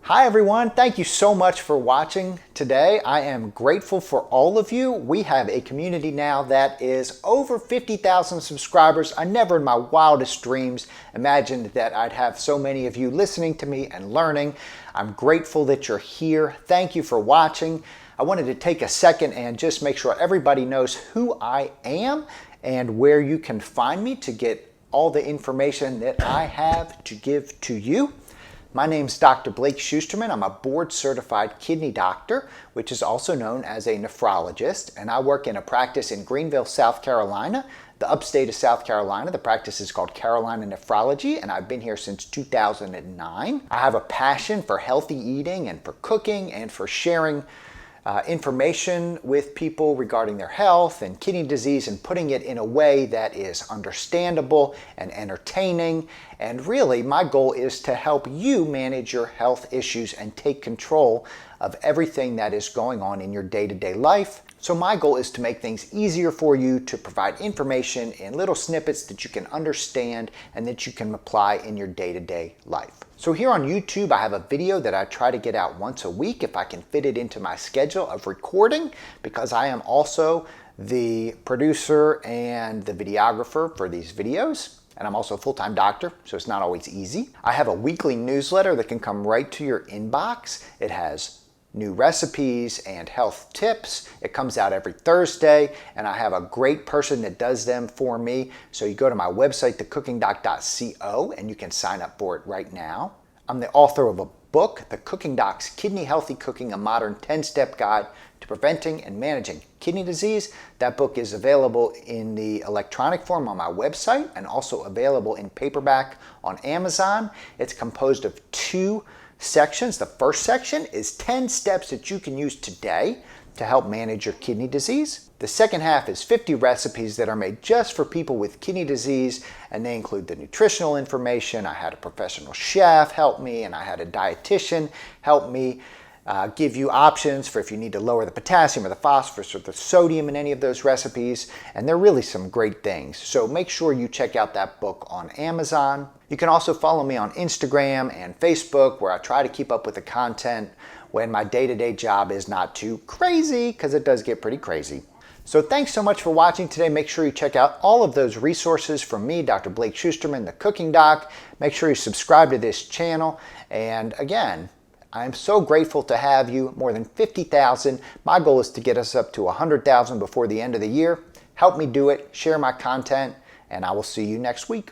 Hi everyone, thank you so much for watching today. I am grateful for all of you. We have a community now that is over 50,000 subscribers. I never in my wildest dreams imagined that I'd have so many of you listening to me and learning. I'm grateful that you're here. Thank you for watching. I wanted to take a second and just make sure everybody knows who I am and where you can find me to get all the information that I have to give to you. My name's Dr. Blake Schusterman. I'm a board-certified kidney doctor, which is also known as a nephrologist, and I work in a practice in Greenville, South Carolina, the upstate of South Carolina. The practice is called Carolina Nephrology, and I've been here since 2009. I have a passion for healthy eating and for cooking and for sharing information with people regarding their health and kidney disease and putting it in a way that is understandable and entertaining. And really, my goal is to help you manage your health issues and take control of everything that is going on in your day-to-day life. So my goal is to make things easier for you, to provide information in little snippets that you can understand and that you can apply in your day-to-day life. So here on YouTube, I have a video that I try to get out once a week if I can fit it into my schedule of recording, because I am also the producer and the videographer for these videos. And I'm also a full-time doctor, so it's not always easy. I have a weekly newsletter that can come right to your inbox. It has new recipes and health tips. It comes out every Thursday, and I have a great person that does them for me. So you go to my website, thecookingdoc.co, and you can sign up for it right now. I'm the author of a book, The Cooking Doc's Kidney Healthy Cooking, a Modern 10-Step Guide to Preventing and Managing Kidney Disease. That book is available in the electronic form on my website and also available in paperback on Amazon. It's composed of two sections. The first section is 10 steps that you can use today to help manage your kidney disease. The second half is 50 recipes that are made just for people with kidney disease, and they include the nutritional information. I had a professional chef help me, and I had a dietitian help me give you options for if you need to lower the potassium or the phosphorus or the sodium in any of those recipes, and they're really some great things. So make sure you check out that book on Amazon. You can also follow me on Instagram and Facebook, where I try to keep up with the content when my day-to-day job is not too crazy, because it does get pretty crazy. So thanks so much for watching today. Make sure you check out all of those resources from me, Dr. Blake Schusterman, the Cooking Doc. Make sure you subscribe to this channel. And again, I'm so grateful to have you. More than 50,000. My goal is to get us up to 100,000 before the end of the year. Help me do it. Share my content, and I will see you next week.